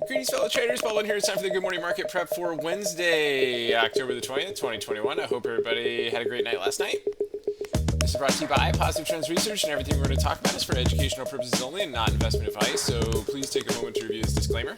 Greetings, fellow traders. Baldwin here. It's time for the Good Morning Market Prep for Wednesday, October the 20th, 2021. I hope everybody had a great night last night. This is brought to you by Positive Trends Research, and everything we're going to talk about is for educational purposes only and not investment advice, so please take a moment to review this disclaimer.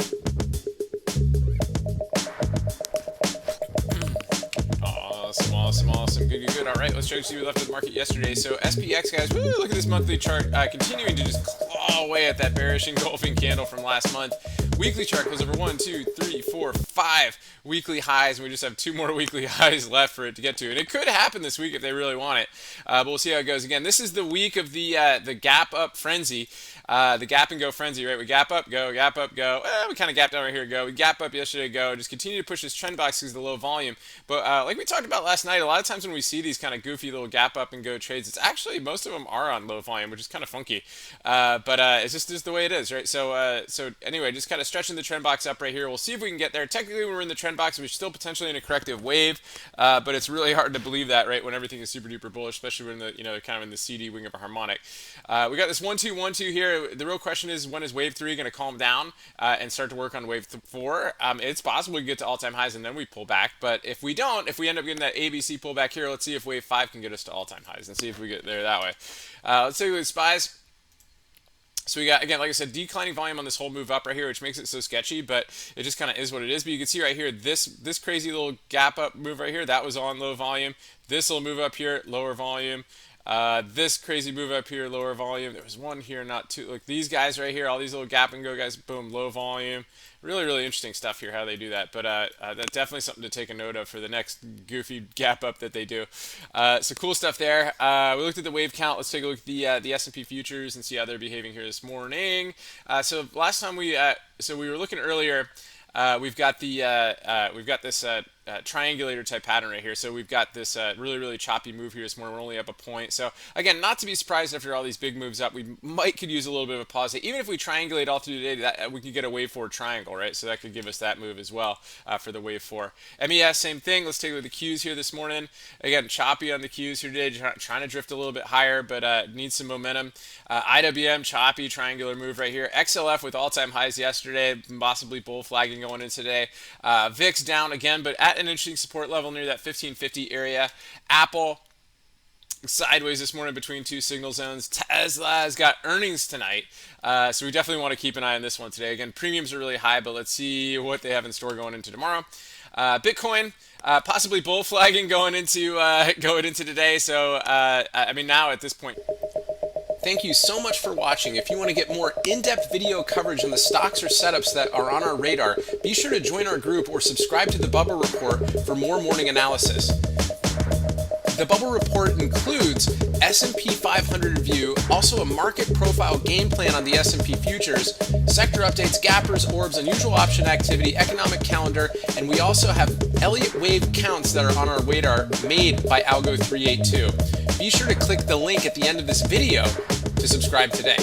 Awesome. Good. All right, let's check to see what we left of the market yesterday. So SPX, guys, woo, look at this monthly chart continuing to just claw away at that bearish engulfing candle from last month. Weekly chart goes over 1, 2, 3, 4, 5 weekly highs, and we just have 2 more weekly highs left for it to get to. And it could happen this week if they really want it, but we'll see how it goes. Again, this is the week of the gap up frenzy, the gap and go frenzy, right? We gap up, go, gap up, go. We kind of gapped down right here, go. We gap up yesterday, go. Just continue to push this trend box because of the low volume. But like we talked about last night, a lot of times when we see these kind of goofy little gap up and go trades, it's actually most of them are on low volume, which is kind of funky. But it's just the way it is, right? So anyway, just kind of stretching the trend box up right here. We'll see if we can get there. Technically, when we're in the trend box, we're still potentially in a corrective wave, but it's really hard to believe that, right? When everything is super duper bullish, especially when kind of in the CD wing of a harmonic. We got this 1-2-1-2 here. The real question is, when is wave 3 going to calm down and start to work on wave 4? It's possible we can get to all-time highs and then we pull back, but if we don't, if we end up getting that ABC pullback here, let's see if wave 5 can get us to all-time highs and see if we get there that way. Let's take a look at SPYs. So we got, again, like I said, declining volume on this whole move up right here, which makes it so sketchy, but it just kind of is what it is. But you can see right here, this crazy little gap up move right here, that was on low volume. This little move up here, lower volume. This crazy move up here, lower volume. There was one here, not too. Look, these guys right here, all these little gap and go guys, boom, low volume. Really interesting stuff here, how they do that. But that's definitely something to take a note of for the next goofy gap up that they do. So cool stuff there. We looked at the wave count. Let's take a look at the S&P futures and see how they're behaving here this morning. So last time we were looking earlier. We've got this triangulator type pattern right here. So we've got this really choppy move here this morning. We're only up a point. So again, not to be surprised after all these big moves up, we could use a little bit of a pause. Even if we triangulate all through today, we could get a wave 4 triangle, right? So that could give us that move as well for the wave 4. MES, same thing. Let's take a look at the Qs here this morning. Again, choppy on the Qs here today, trying to drift a little bit higher, but needs some momentum. IWM, choppy triangular move right here. XLF with all-time highs yesterday, possibly bull flagging going in today. VIX down again, but at an interesting support level near that 1550 area. Apple sideways this morning between 2 signal zones. Tesla's got earnings tonight, so we definitely want to keep an eye on this one today. Again, premiums are really high, but let's see what they have in store going into tomorrow. Bitcoin possibly bull flagging going into today. So I mean, now at this point. Thank you so much for watching. If you want to get more in-depth video coverage on the stocks or setups that are on our radar, be sure to join our group or subscribe to the Bubble Report for more morning analysis. The Bubble Report includes S&P 500 review, also a market profile game plan on the S&P futures, sector updates, gappers, orbs, unusual option activity, economic calendar, and we also have Elliott wave counts that are on our radar made by Algo 382. Be sure to click the link at the end of this video to subscribe today.